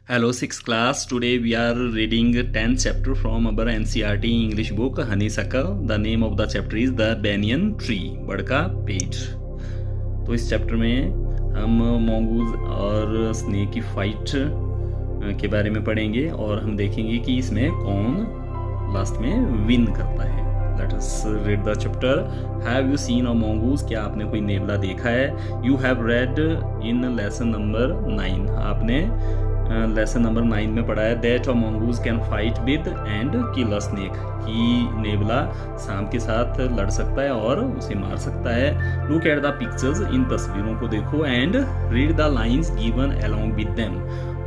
Hello, 6th class. Today we are reading 10th chapter from our NCERT English book Honeysuckle. The name of the chapter is The Banyan Tree, बड़ का पेड़। तो इस chapter में हम mongoose और snake की फाइट के बारे में पढ़ेंगे और हम देखेंगे कि इसमें कौन लास्ट में विन करता है। Let us read the chapter. Have you seen a mongoose? क्या आपने कोई नेवला देखा है? You have read in lesson number 9. आपने लेसन नंबर 9 में पढ़ा है that a mongoose can fight with and kill a snake, कि नेवला सांप के साथ लड़ सकता है और उसे मार सकता है। लुक एट द पिक्चर्स, इन तस्वीरों को देखो, and read the lines given along with them,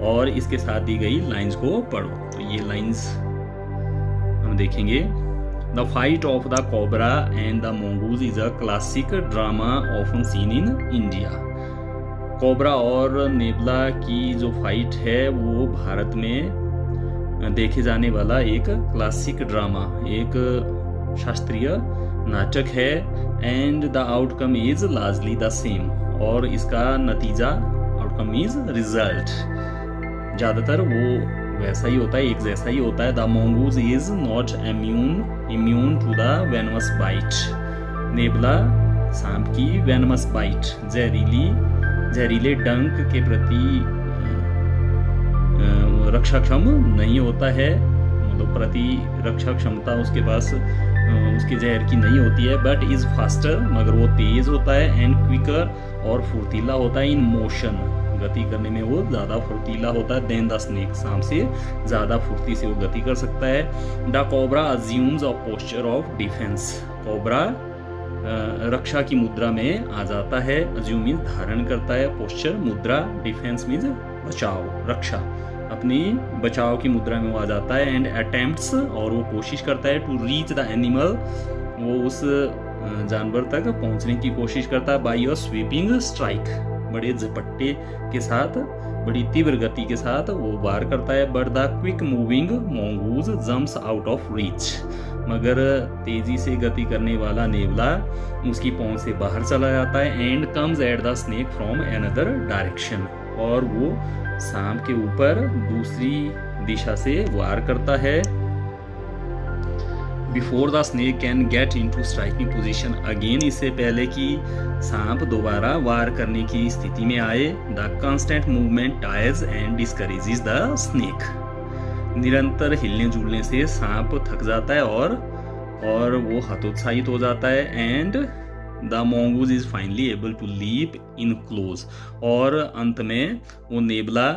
और इसके साथ दी गई लाइंस को पढ़ो। तो ये लाइंस हम देखेंगे। The fight of the cobra and the mongoose is a classic drama often seen in India. Cobra और नेवला की जो फाइट है वो भारत में देखे जाने वाला एक क्लासिक ड्रामा, एक शास्त्रीय नाटक है। And the outcome is largely the same, और इसका नतीजा आउटकम इज रिजल्ट ज़्यादातर वो वैसा ही होता है, एक जैसा ही होता है। The mongoose is not immune to the venomous bite. नेवला सांप की venomous बाइट, जहरीले डंक के प्रति रक्षाक्षम नहीं होता है, मतलब प्रति रक्षा क्षमता उसके पास उसके जहर की नहीं होती है। बट इज फास्टर, मगर वो तेज होता है। एंड क्विकर, और फुर्तीला होता है। इन मोशन, गति करने में वो ज़्यादा फुर्तीला होता है। देन द स्नेक, सांप से ज़्यादा फुर्ती से वो गति कर सकता है। The cobra assumes a posture of defence, cobra रक्षा की मुद्रा में आ जाता है। अज्यूम मीन्स धारण करता है, पोस्चर मुद्रा, डिफेंस मीन्स बचाव, रक्षा, अपनी बचाव की मुद्रा में वो आ जाता है। एंड अटेम्प्ट्स, और वो कोशिश करता है, टू रीच द एनिमल, वो उस जानवर तक पहुंचने की कोशिश करता है। बाय अ स्वीपिंग स्ट्राइक, बड़े झपट्टे के साथ, बड़ी तीव्र गति के साथ वो वार करता है। But the quick moving mongoose jumps out of reach, मगर तेजी से गति करने वाला नेवला उसकी पहुंच से बाहर चला जाता है। And comes at the snake from another direction, और वो सांप के ऊपर दूसरी दिशा से वार करता है। Before the snake can get into striking position again, इससे पहले कि सांप दोबारा वार करने की स्थिति में आए। The constant movement tyres and discourages the snake, निरंतर हिलने जुलने से सांप थक जाता है और वो हतोत्साहित हो जाता है। And the mongoose is finally able to leap in close, और अंत में वो नेवला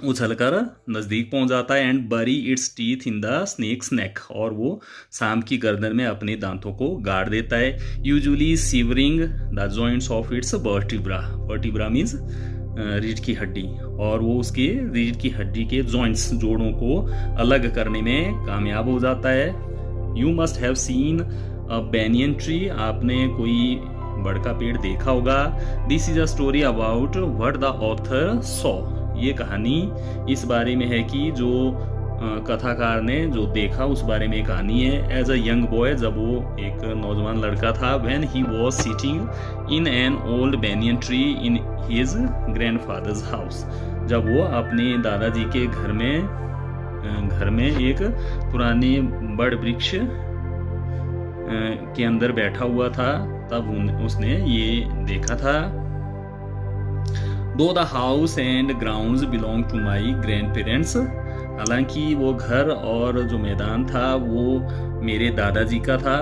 उछलकर नजदीक पहुंच जाता है। And bury its teeth in the snake's neck, और वो सांप की गर्दन में अपने दांतों को गाड़ देता है। Usually severing the joints of its vertebra, vertebra means रीढ़ की हड्डी, और वो उसके रीढ़ की हड्डी के जॉइंट्स, जोड़ों को अलग करने में कामयाब हो जाता है। You must have seen a banyan tree, आपने कोई बड़ का पेड़ देखा होगा। This is a story about what the author saw, ये कहानी इस बारे में है कि जो कथाकार ने जो देखा उस बारे में कहानी है। एज अ यंग बॉय, जब वो एक नौजवान लड़का था, when he was sitting in an old banyan tree in his grandfathers house, जब वो अपने दादाजी के घर में एक पुराने बड़ वृक्ष के अंदर बैठा हुआ था, तब उसने ये देखा था। Though the house and grounds belong to my grandparents, हालांकि वो घर और जो मैदान था वो मेरे दादाजी का था,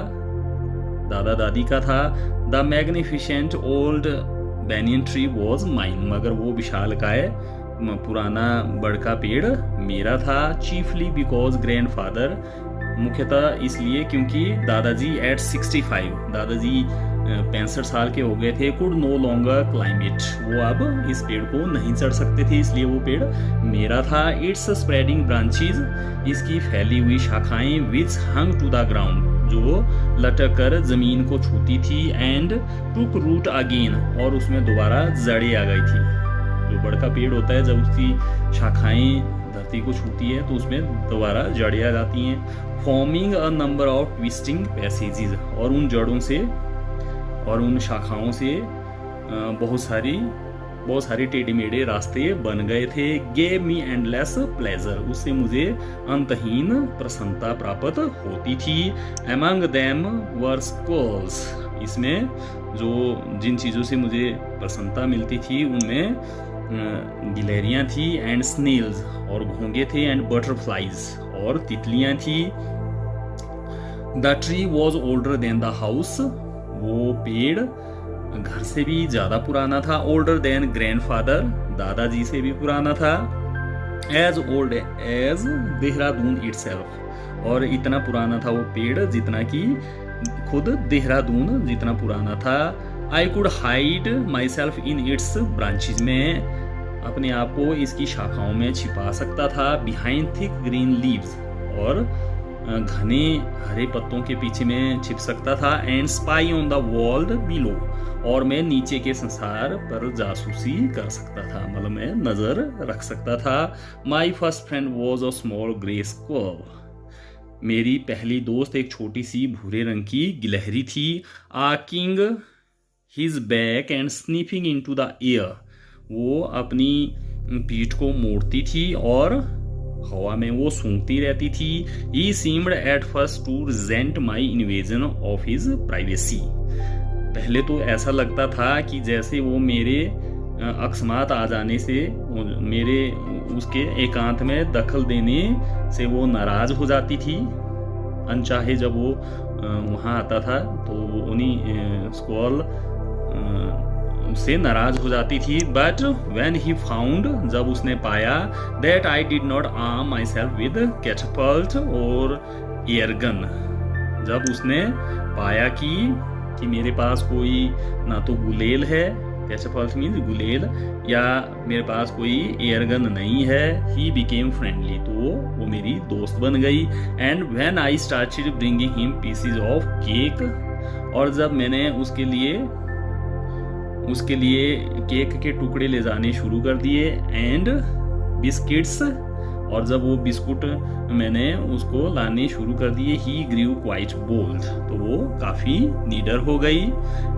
दादा दादी का था। The magnificent old banyan tree was mine, मगर वो विशालकाय पुराना बड़ का पेड़ मेरा था। चीफली बिकॉज ग्रैंडफादर, मुख्यतः इसलिए क्योंकि दादाजी एट 65, दादाजी 65 साल के हो गए थे, could no longer climb it, वो अब इस पेड़ को नहीं चढ़ सकते थे, इसलिए वो पेड़ मेरा था। इट्स स्प्रेडिंग ब्रांचेज, इसकी फैली हुई शाखाएं, विच हंग टू द ग्राउंड, जो लटक कर जमीन को छूती थी। एंड टुक रूट अगेन, और उसमें दोबारा जड़ें आ गई थी। जो बड़ का पेड़ होता है, जब उसकी शाखाएं धरती को छूती है तो उसमें दोबारा जड़ें आ जाती हैं। Forming a number of twisting passages, और उन जड़ों से और उन शाखाओं से बहुत सारी बहुत सारे टेढ़े मेढ़े रास्ते बन गए थे। गेव मी एंडलेस प्लेजर, उससे मुझे अंतहीन प्रसन्नता प्राप्त होती थी। एमंग देम वर स्क्वॉल्स, इसमें जो जिन चीज़ों से मुझे प्रसन्नता मिलती थी उनमें गिलहरियाँ थी, एंड स्नेल्स, और घोंगे थे, एंड बटरफ्लाइज, और तितलियाँ थी। The tree was older than the house, वो पेड़ घर से भी ज्यादा पुराना था। ओल्डर देन ग्रैंडफादर, दादाजी से भी पुराना था। As old as Dehradun itself, और इतना पुराना था वो पेड़ जितना कि खुद देहरादून जितना पुराना था। I could hide my self in its branches, में अपने आप को इसकी शाखाओं में छिपा सकता था। बिहाइंड थिक ग्रीन लीव्स, और घने हरे पत्तों के पीछे में छिप सकता था। And spy on the world below, और मैं नीचे के संसार पर जासूसी कर सकता था, मतलब मैं नजर रख सकता था। My first friend was a small grey squirrel, मेरी पहली दोस्त एक छोटी सी भूरे रंग की गिलहरी थी। Arching his back and sniffing into the air, वो अपनी पीठ को मोड़ती थी और हवा में वो सूंघती रहती थी। He seemed at first to resent my invasion of his privacy, पहले तो ऐसा लगता था कि जैसे वो मेरे अकस्मात आ जाने से, मेरे उसके एकांत में दखल देने से वो नाराज हो जाती थी। अनचाहे जब वो वहाँ आता था तो उन्हीं स्क्वॉल से नाराज हो जाती थी। बट वेन ही फाउंड, जब उसने पाया, that I did not arm my self with catapult और एयरगन, जब उसने पाया कि मेरे पास कोई ना तो गुलेल है, कैटपल्ट मीन्स गुलेल, या मेरे पास कोई एयरगन नहीं है, ही बिकेम फ्रेंडली, तो वो मेरी दोस्त बन गई। And when I started bringing him pieces of cake, और जब मैंने उसके लिए केक के टुकड़े ले जाने शुरू कर दिए, एंड बिस्किट्स, और जब वो बिस्कुट मैंने उसको लाने शुरू कर दिए, ही ग्रीव क्वाइट बोल्ड, तो वो काफ़ी नीडर हो गई।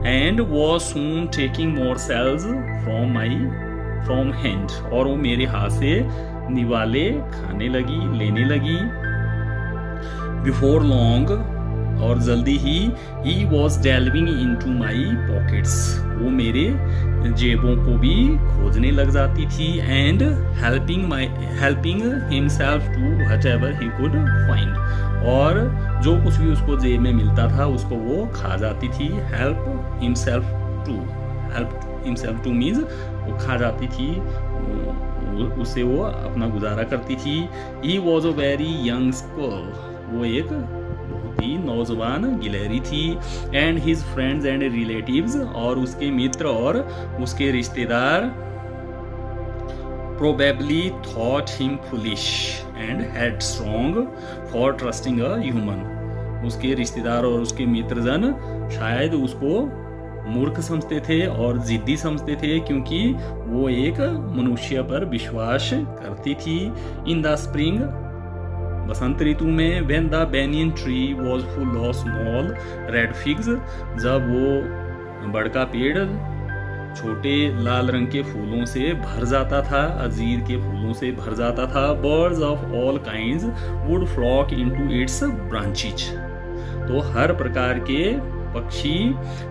And was soon taking morsels from hand, और वो मेरे हाथ से निवाले लेने लगी। बिफोर लॉन्ग, और जल्दी ही was delving into my pockets, वो मेरे जेबों को भी खोजने लग जाती थी। And helping himself to whatever he could find, और जो कुछ भी उसको जेब में मिलता था उसको वो खा जाती थी। हेल्प हिमसेल्फ टू मीन्स वो खा जाती थी, उससे वो अपना गुजारा करती थी। He was a very young squirrel, वो एक बहुत ही नौजवान गिलहरी थी। And his friends and relatives, और उसके मित्र और उसके रिश्तेदार, probably thought him foolish and headstrong for trusting a human, उसके रिश्तेदार और उसके मित्रजन शायद उसको मूर्ख समझते थे और जिद्दी समझते थे, क्योंकि वो एक मनुष्य पर विश्वास करती थी। इन द स्प्रिंग, बसंत ऋतु में, when the banyan tree was full of small red figs, जब वो बड़का पेड़ छोटे लाल रंग के फूलों से भर जाता था, अंजीर के फूलों से भर जाता था। Birds of all kinds would flock into its branches, तो हर प्रकार के पक्षी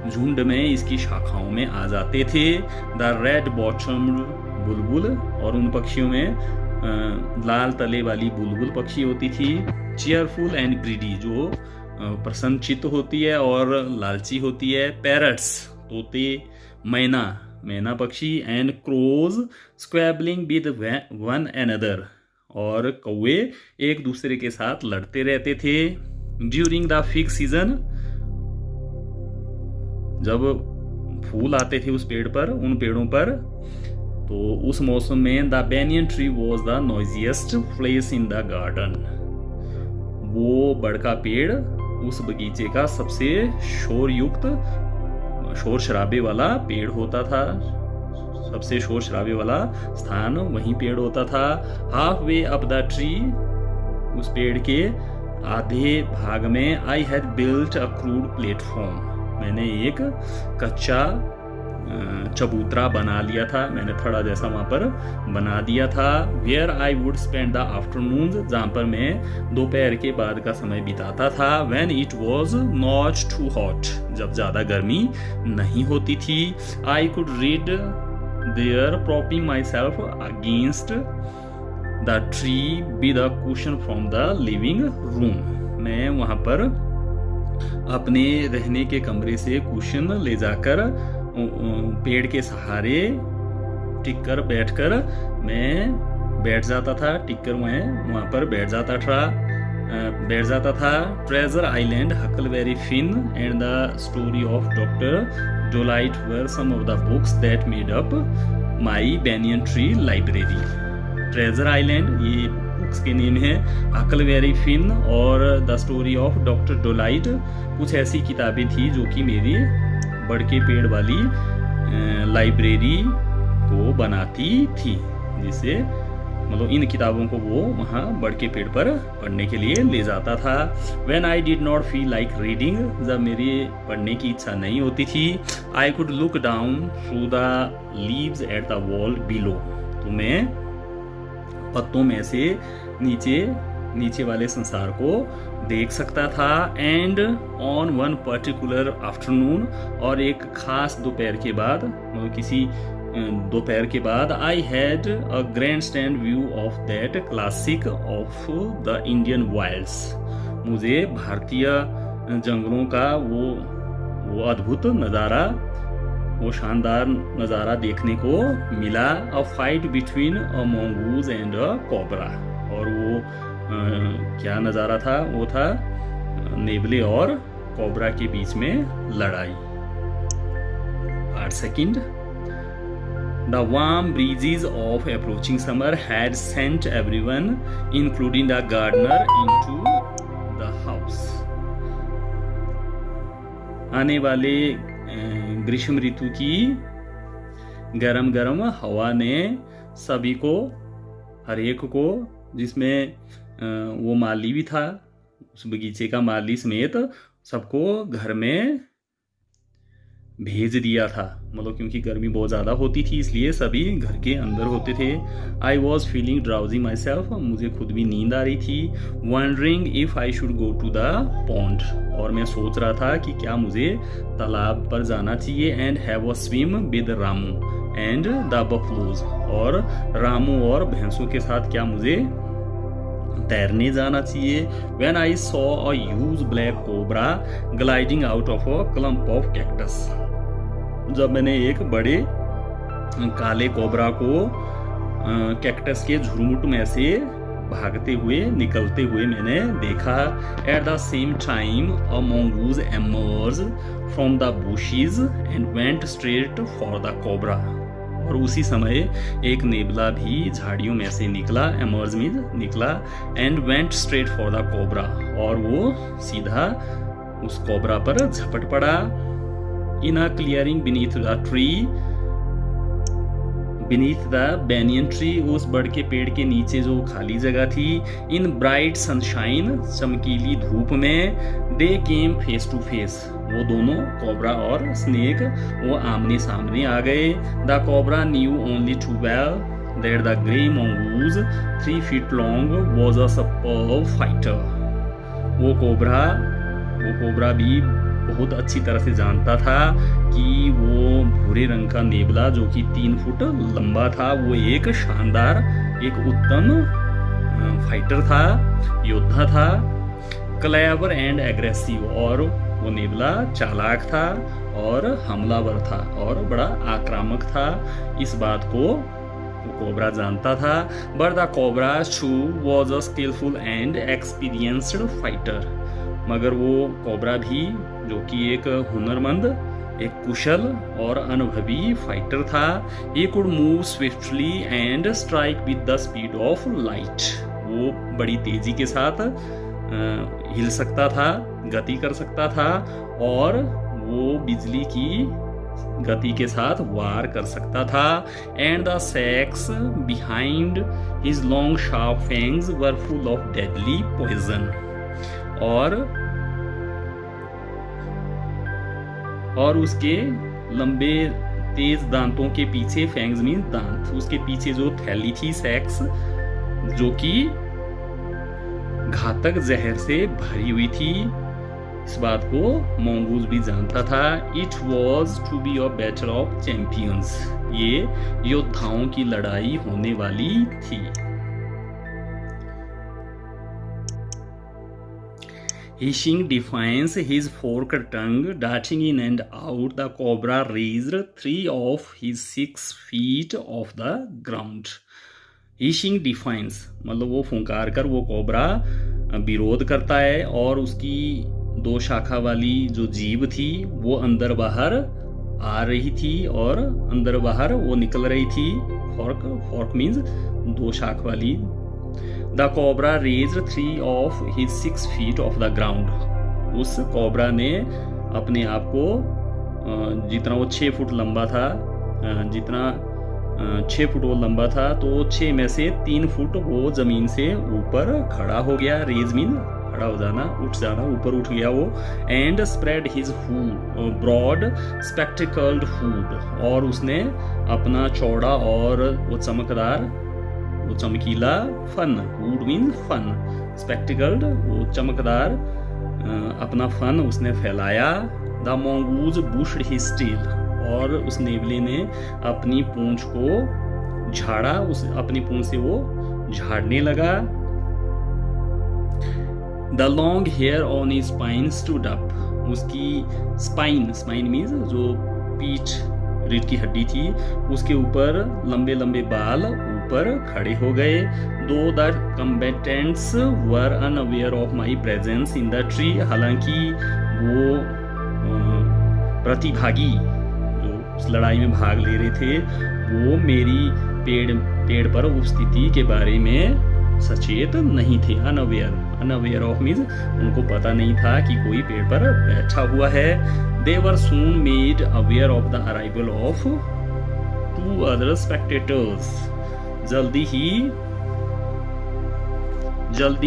झुंड में इसकी शाखाओं में आ जाते थे। द रेड बॉटम्ड बुलबुल, और उन पक्षियों में लाल तले वाली बुलबुल पक्षी होती थी। चीयरफुल एंड ग्रीडी, जो प्रसन्नचित्त होती है और लालची होती है। पैरट्स, तोते, मैना पक्षी। And crows squabbling with one another, और कौवे एक दूसरे के साथ लड़ते रहते थे। ड्यूरिंग द फिग सीजन, जब फूल आते थे उस पेड़ पर, उन पेड़ों पर, तो उस मौसम में the banyan tree was the noisiest place in the garden, वो बड़का पेड़ उस बगीचे का सबसे शोर शराबे वाला पेड़ होता था, सबसे शोर शराबे वाला स्थान वहीं पेड़ होता था। Half way up the tree, उस पेड़ के आधे भाग में, I had built a crude platform, मैंने एक कच्चा चबूतरा बना लिया था, मैंने थड़ा जैसा वहाँ पर बना दिया था। Where I would spend the afternoon, जहाँ पर मैं दोपहर के बाद का समय बिताता था। When it was not too hot, जब ज़्यादा गर्मी नहीं होती थी। I could read there propping myself against the tree with a cushion from the living room. मैं वहाँ पर अपने रहने के कमरे से कुशन ले जाकर पेड़ के सहारे टिक कर बैठकर मैं बैठ जाता था, टिक कर मैं वहाँ पर बैठ जाता था। Treasure Island, Huckleberry Finn and the story of Doctor Dolittle were some of the books that made up my banyan tree library. Treasure Island ये बुक्स के नेम है, हकलबेरी फिन और the story of Doctor Dolittle कुछ ऐसी किताबें थी जो कि मेरी बड़ के पेड़ वाली लाइब्रेरी को बनाती थी, जिसे मतलब इन किताबों को वो वहाँ बड़ के पेड़ पर पढ़ने के लिए ले जाता था। When I did not feel like reading, जब मेरी पढ़ने की इच्छा नहीं होती थी, I could look down through the leaves at the wall below, तो मैं पत्तों में से नीचे वाले संसार को देख सकता था। And on one particular afternoon, और एक खास दोपहर के बाद, मतलब किसी दोपहर के बाद, I had a grand stand view of that classic of the Indian Wilde's. मुझे भारतीय जंगलों का वो अद्भुत नज़ारा, वो शानदार नज़ारा देखने को मिला। A fight between a mongoose and a cobra, और वो क्या नज़ारा था, वो था नेबले और कोबरा के बीच में लड़ाई। Part second. The warm breezes of approaching summer had sent everyone, including the gardener, into the house. आने वाले ग्रीष्म ऋतु की गरम गरम हवा ने सभी को, हर एक को, जिसमें वो माली भी था, उस बगीचे का माली समेत सबको घर में भेज दिया था। मतलब क्योंकि गर्मी बहुत ज़्यादा होती थी, इसलिए सभी घर के अंदर होते थे। I was feeling drowsy myself, मुझे खुद भी नींद आ रही थी। Wondering if I should go to the pond, और मैं सोच रहा था कि क्या मुझे तालाब पर जाना चाहिए। And have a swim with Ramu and the buffaloes, और रामू और भैंसों के साथ क्या मुझे तैरने जाना चाहिए। When I saw a huge black cobra gliding out of a clump of cactus, जब मैंने एक बड़े काले कोबरा को कैक्टस के झुरमुट में से भागते हुए निकलते हुए मैंने देखा। At the same time a mongoose emerged from the bushes and went straight for the cobra, और उसी समय एक नेबला भी झाड़ियों में से निकला, एमर्ज में निकला, and went straight for the cobra, और वो सीधा उस कोबरा पर झपट पड़ा। In a clearing beneath the tree, beneath the banyan tree, उस बड़ के पेड़ के नीचे जो खाली जगह थी। इन ब्राइट सनशाइन, चमकीली धूप में। दे केम फेस टू फेस, वो दोनों कोबरा और स्नेक वो आमने सामने आ गए। The cobra knew only too well that the grey mongoose 3 feet long was a superb fighter। वो कोबरा भी बहुत अच्छी तरह से जानता था कि वो भूरे रंग का नेबला जो कि 3 फुट लंबा था, वो एक शानदार, एक उत्तम फाइटर था, योद्धा था। क्लेवर एंड एग्रेसिव, और वो नेबला चालाक था और हमलावर था और बड़ा आक्रामक था। इस बात को कोबरा जानता था। But the cobra too was a skilful and experienced fighter, मगर वो कोबरा भी जो कि एक हुनरमंद, एक कुशल और अनुभवी फाइटर था। He could move swiftly and strike with the speed of light, वो बड़ी तेजी के साथ हिल सकता था, गति कर सकता था, और वो बिजली की गति के साथ वार कर सकता था। And the sacs behind his long sharp fangs were full of deadly poison, और उसके लंबे तेज दांतों के पीछे, फैंग्स मीन दांत, उसके पीछे जो थैली थी सेक्स, जो कि घातक जहर से भरी हुई थी। इस बात को मोंगूज भी जानता था। It was to be a battle of champions, ये योद्धाओं की लड़ाई होने वाली थी। Hissing defiance, his forked tongue darting in and out, the cobra raised 3 of his 6 feet off the ground. Hissing defiance मतलब वो फुंकार कर वो कोबरा विरोध करता है और उसकी 2 शाखा वाली जो जीभ थी वो अंदर बाहर आ रही थी और अंदर बाहर वो निकल रही थी। फॉर्क मीन्स 2 शाख वाली। The cobra raised 3 of his 6 feet off the ground. उस कोबरा ने अपने आप को जितना वो 6 फुट लंबा था, जितना 6 फुट वो लंबा था, तो 6 में से 3 फुट वो जमीन से ऊपर खड़ा हो गया। रेज मीन खड़ा हो जाना, उठ जाना, ऊपर उठ गया वो। And spread his broad spectacled hood, और उसने अपना चौड़ा और वो चमकदार, वो चमकीला फन, वुड मीन फन, स्पेक्टिकल्ड वो चमकदार अपना फन उसने फैलाया। The mongoose bushed his tail, और उस नेवले ने अपनी पूंछ को झाड़ा, उस अपनी पूंछ से वो झाड़ने लगा। The long hair on his spine stood up, उसकी स्पाइन मीन्स जो पीठ, रीढ़ की हड्डी थी, उसके ऊपर लंबे लंबे बाल ऊपर खड़े हो गए। Though the combatants were unaware of my presence in the tree, हालांकि वो प्रतिभागी जो उस लड़ाई में भाग ले रहे थे वो मेरी पेड़ पर उपस्थिति के बारे में सचेत नहीं थे। अनअवेयर ऑफ मीन्स उनको पता नहीं था कि कोई पेड़ पर बैठा हुआ है। They were soon made aware of the arrival of 2 other spectators. जल्दी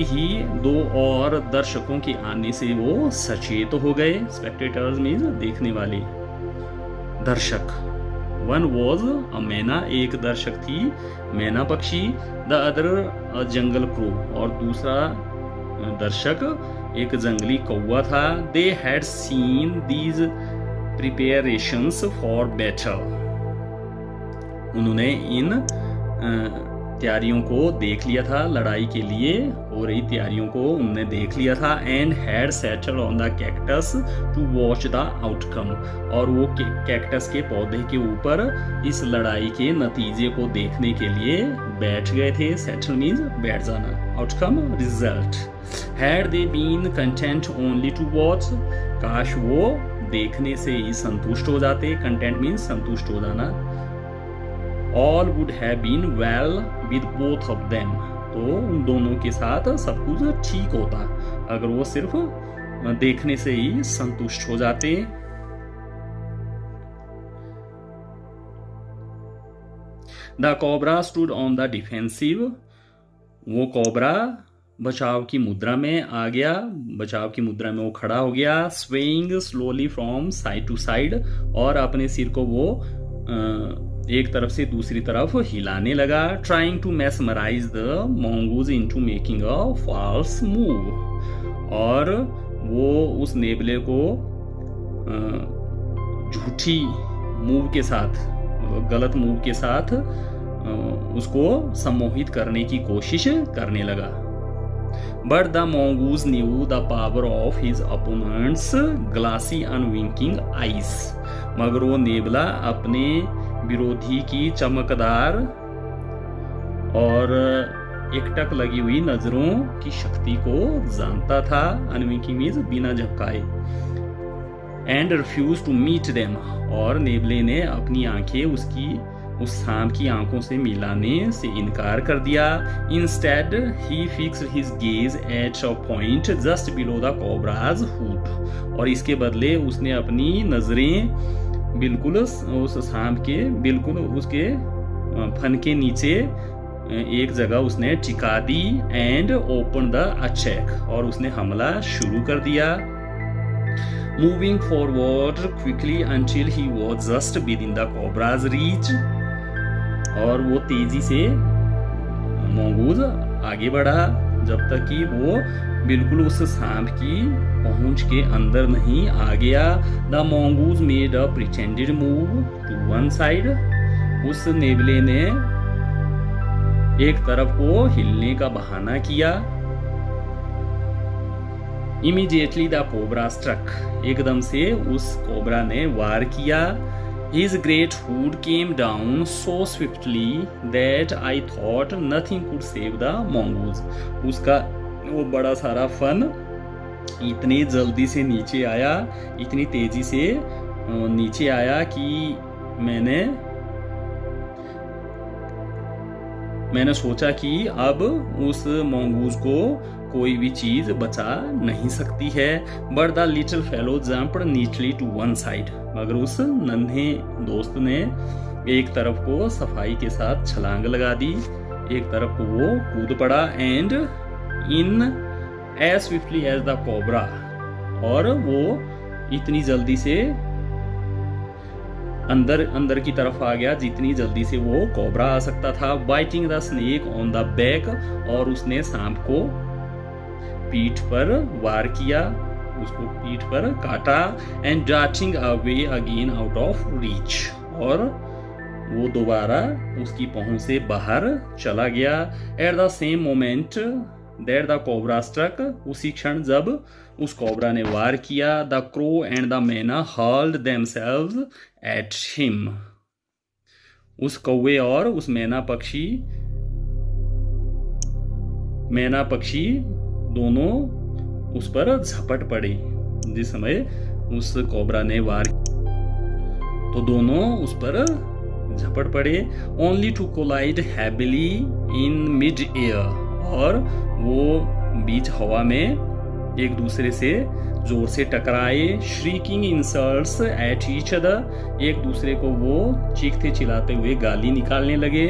ही 2 और दर्शकों के आने से वो सचेत हो गए। स्पेक्टेटर्स मीन्स देखने वाले, दर्शक। One was a मैना, एक दर्शक थी मैना पक्षी। The other a jungle crow, और दूसरा दर्शक एक जंगली कौवा था। They had seen these preparations for battle. उन्होंने इन तैयारियों को देख लिया था, लड़ाई के लिए हो रही तैयारियों को उन्होंने देख लिया था। And had settled on the cactus to watch the outcome, और वो कैक्टस के पौधे के ऊपर इस लड़ाई के नतीजे को देखने के लिए बैठ गए थे। सेटल मीन्स बैठ जाना, outcome result. Had they been content only to watch, काश वो देखने से ही संतुष्ट हो जाते। कंटेंट मीन्स संतुष्ट हो जाना। All would have been well with both of them, तो उन दोनों के साथ सब कुछ ठीक होता अगर वो सिर्फ देखने से ही संतुष्ट हो जाते। The cobra stood on the defensive, वो कोबरा बचाव की मुद्रा में आ गया, बचाव की मुद्रा में वो खड़ा हो गया। Swaying slowly from side to side, और अपने सिर को वो एक तरफ से दूसरी तरफ हिलाने लगा। Trying to mesmerize the mongoose into making a false move, और वो उस नेबले को झूठी मूव के साथ, गलत मूव के साथ उसको सम्मोहित करने की कोशिश करने लगा। But the mongoose knew the power of his opponent's glassy unwinking eyes, मगर वो नेबला अपने विरोधी की चमकदार और एकटक लगी हुई नजरों की शक्ति को जानता था। अनविंकिंग मीन्स बिना झपकाए। And refuse to meet them, और नेबले ने अपनी आंखें उस सांप की आंखों से मिलाने से इनकार कर दिया। Instead he fixed his gaze at a point just below the cobras hood, और इसके बदले उसने अपनी नजरें बिल्कुल उस सांप के बिल्कुल उसके फन के नीचे एक जगह उसने टिका दी। एंड ओपन द अटैक, और उसने हमला शुरू कर दिया। moving forward quickly until he was just within the cobra's reach. और वो तेजी से मंगूज आगे बढ़ा जब तक कि वो बिल्कुल उस सांप की पहुंच के अंदर नहीं आ गया. The mongoose made a pretended move to one side. उस नेवले ने एक तरफ को हिलने का बहाना किया. Immediately the cobra struck. एकदम से उस कोबरा ने वार किया. His great hood came down so swiftly that I thought nothing could save the mongoose. उसका वो बड़ा सारा फन इतनी जल्दी से नीचे आया, इतनी तेजी से नीचे आया कि मैंने सोचा कि अब उस मंगूज को कोई भी चीज बचा नहीं सकती है. But the little fellow jumped neatly to one side. मगर उस नन्हे दोस्त ने एक तरफ को सफाई के साथ छलांग लगा दी, एक तरफ को वो कूद पड़ा. And in as swiftly as the cobra. और वो इतनी जल्दी से अंदर की तरफ आ गया जितनी जल्दी से वो कोबरा आ सकता था. Biting the snake on the back. और उसने सांप को पीठ पर वार किया, उसको पीठ पर काटा. And darting away again out of reach. और वो दोबारा उसकी पहुंच से बाहर चला गया. At the same moment that the cobra struck. उसी क्षण जब उस कोबरा ने वार किया. The crow and the myna hurled themselves at him. उस कौवे और उस मैना पक्षी दोनों उस पर झपट पड़े. जिस समय उस कोबरा ने वार तो दोनों उस पर झपट पड़े. Only to collide heavily in mid air. और वो बीच हवा में एक दूसरे से जोर से टकराए. Shrieking insults at each other. एक दूसरे को वो चीखते चिल्लाते हुए गाली निकालने लगे.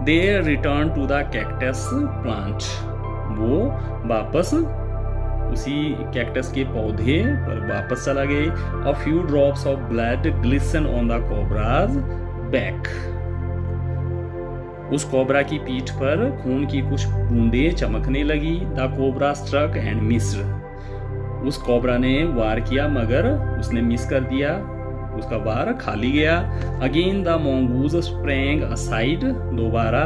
They return to the cactus plant. वो वापस उसी कैक्टस के पौधे पर वापस चला गए. A few drops of blood glisten on the cobra's back. उस कोबरा की पीठ पर खून की कुछ बूंदें चमकने लगी. The cobra struck and missed. उस कोबरा ने वार किया मगर उसने मिस कर दिया, उसका वार खाली गया. Again the mongoose sprang aside. दोबारा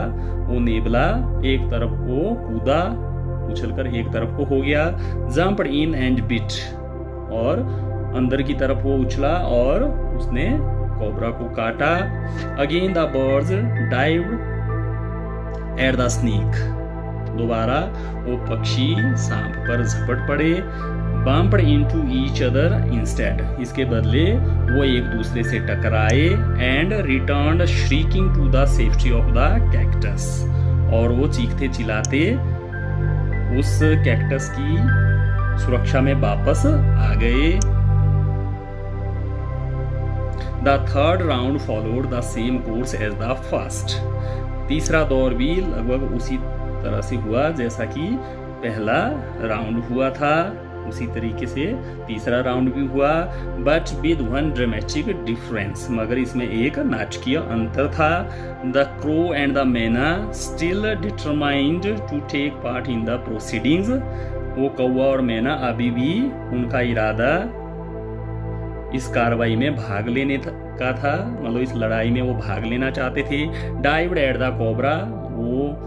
वो नेबला एक तरफ को कूदा, उछलकर एक तरफ को हो गया. Jumped in and bit. और अंदर की तरफ वो उछला और उसने कोबरा को काटा. Again the birds dived at the snake. दोबारा वो पक्षी सांप पर झपट पड़े. Bumped into each other instead. इसके बदले वो एक दूसरे से टकराए. And returned shrieking to the safety of the cactus. और वो चीखते चिल्लाते उस कैक्टस की सुरक्षा में वापस आ गए. The third round followed the same course as the first. तीसरा दौर भी लगभग उसी तरह से हुआ जैसा कि पहला राउंड हुआ था. उसी तरीके से तीसरा राउंड भी हुआ. But with one dramatic difference. मगर इसमें एक नाटकीय अंतर था. The crow and the myna still determined to take part in the proceedings. वो कौवा और मैना अभी भी उनका इरादा इस कार्रवाई में भाग लेने का था, मतलब इस लड़ाई में वो भाग लेना चाहते थे. Dived at the cobra. वो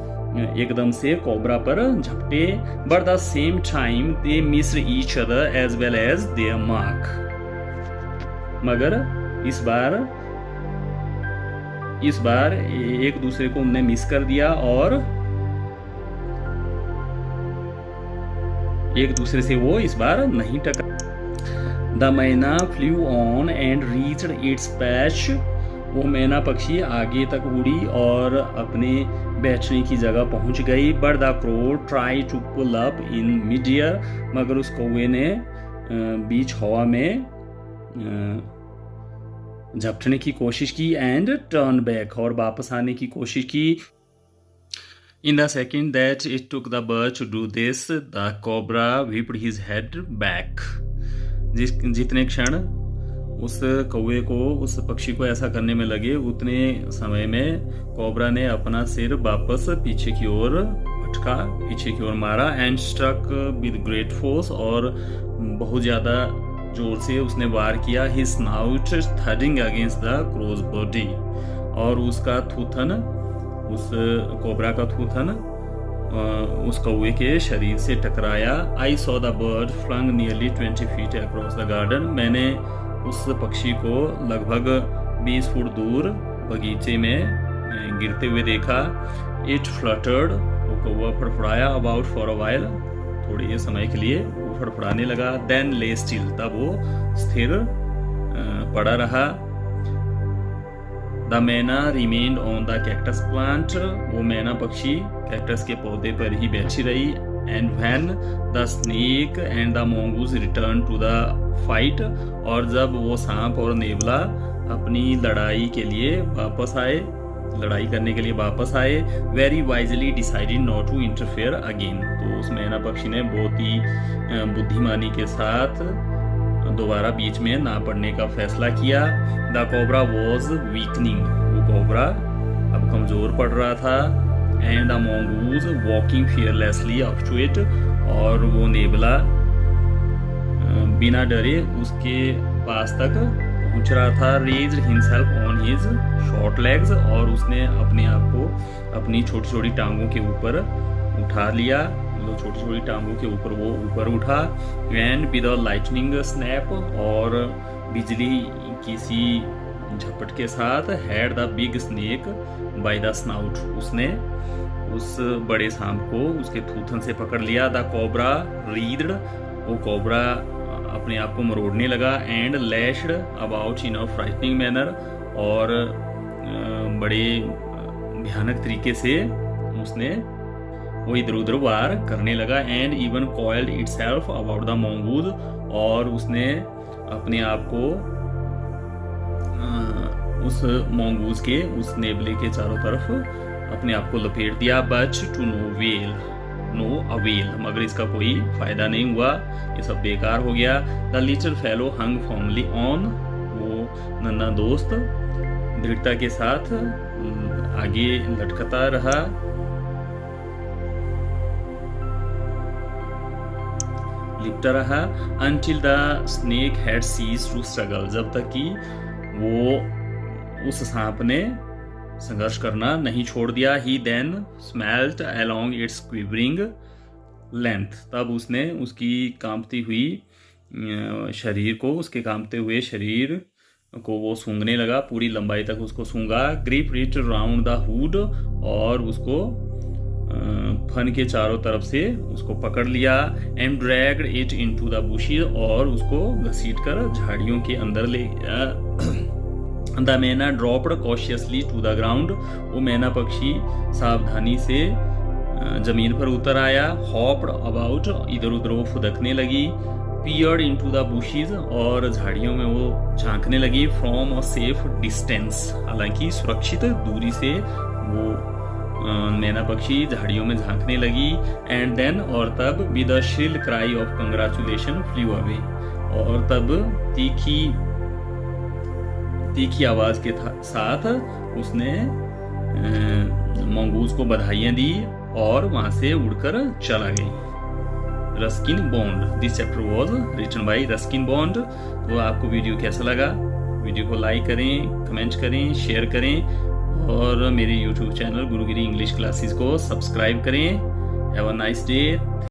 एकदम से कोबरा पर झपटे. But the same time they missed each other as well as their mark. मगर इस बार एक दूसरे को उन्हें मिस कर दिया और एक दूसरे से वो इस बार नहीं टकरा. द मैना flu on and reached it's patch. वो मैना पक्षी आगे तक उड़ी और अपने बैठने की जगह पहुंच गई. But the crow try to pull up in mid air. मगर उस कौवे ने बीच हवा में झपटने की कोशिश की. And turn back. और वापस आने की कोशिश की. In the second that it took the bird to do this, the cobra whipped his head back. जितने क्षण उस कौवे को, उस पक्षी को ऐसा करने में लगे, उतने समय में कोबरा ने अपना सिर वापस पीछे की ओर भटका, पीछे की ओर मारा and struck with great force, और बहुत ज़्यादा जोर से उसने वार किया। His snout thudding against the crow's body, और उसका थूथन, उस कोबरा का थूथन उस कौवे के शरीर से टकराया। I saw the bird flung nearly 20 feet across the garden, मैंने उस पक्षी को लगभग 20 फुट दूर बगीचे में गिरते हुए देखा। इट फ्लटर्ड, वो कौवा फड़फड़ाया। अबाउट फॉर अ वाइल, थोड़े समय के लिए वो फड़फड़ाने लगा। देन ले स्टिल, तब वो स्थिर पड़ा रहा। द मैना remained on the cactus plant, वो मैना पक्षी कैक्टस के पौधे पर ही बैठी रही। And when the snake and the mongoose return to the fight, और जब वो सांप और नेवला अपनी लड़ाई के लिए वापस आए, लड़ाई करने के लिए वापस आए, very wisely decided not to interfere again, तो उस मैना पक्षी ने बहुत ही बुद्धिमानी के साथ दोबारा बीच में ना पड़ने का फैसला किया। द कोबरा वॉज वीकनिंग, वो कोबरा अब कमजोर पड़ रहा था। And the mongoose walking fearlessly up to it, और वो नेवला बिना डरे उसके पास तक पहुंच रहा था। Raised himself on his short legs, और उसने अपने आप को अपनी छोटी छोटी टांगों के ऊपर उठा लिया, मतलब छोटी छोटी टांगों के ऊपर वो ऊपर उठा। And with a lightning snap, और बिजली किसी झपट के साथ, had the big snake by the snout, उसने उस बड़े सांप को उसके थूथन से पकड़ लिया। द कोबरा रीड्ड, वो कोबरा अपने आप को मरोड़ने लगा। And lashed about in a frightening manner, और बड़े भयानक तरीके से उसने वो इधर उधर वार करने लगा। And even coiled itself about the mongoose, और उसने अपने आप को उस मोंगूज के, उस नेवले के चारों तरफ अपने आप को लपेट दिया। बट टू नो अवेल, मगर इसका कोई फायदा नहीं हुआ, ये सब बेकार हो गया। The little fellow hung firmly on, वो नन्हा दोस्त दृढ़ता के साथ आगे लटकता रहा। लिपटा रहा। until the snake had ceased to struggle, जब तक कि वो उस सांप ने संघर्ष करना नहीं छोड़ दिया। He then smelt along its quivering length, तब उसने उसकी कांपती हुई शरीर को, उसके कांपते हुए शरीर को वो सूंघने लगा, पूरी लंबाई तक उसको सूंघा। Grip it round the hood, और उसको फन के चारों तरफ से उसको पकड़ लिया। And dragged it into the bushes, और उसको घसीट कर झाड़ियों के अंदर ले गया। The myna dropped cautiously to the ground, वो मैना पक्षी सावधानी से जमीन पर उतर आया। हॉप्ड अबाउट, इधर उधर वो फुदकने लगी। पियर्ड इनटू द बुशेस, और झाड़ियों में वो झांकने लगी। फ्रॉम अ सेफ डिस्टेंस, हालांकि सुरक्षित दूरी से वो मैना पक्षी झाड़ियों में झांकने लगी। एंड देन, और तब with a shrill cry of congratulation flu away, और तब तीखी आवाज के साथ उसने मंगूज को बधाइयां दी और वहां से उड़कर चला गई। Ruskin Bond, this chapter was written by Ruskin Bond. तो आपको वीडियो कैसा लगा? वीडियो को लाइक करें, कमेंट करें, शेयर करें, और मेरे YouTube चैनल गुरुगिरी इंग्लिश क्लासेस को सब्सक्राइब करें। Have a nice day.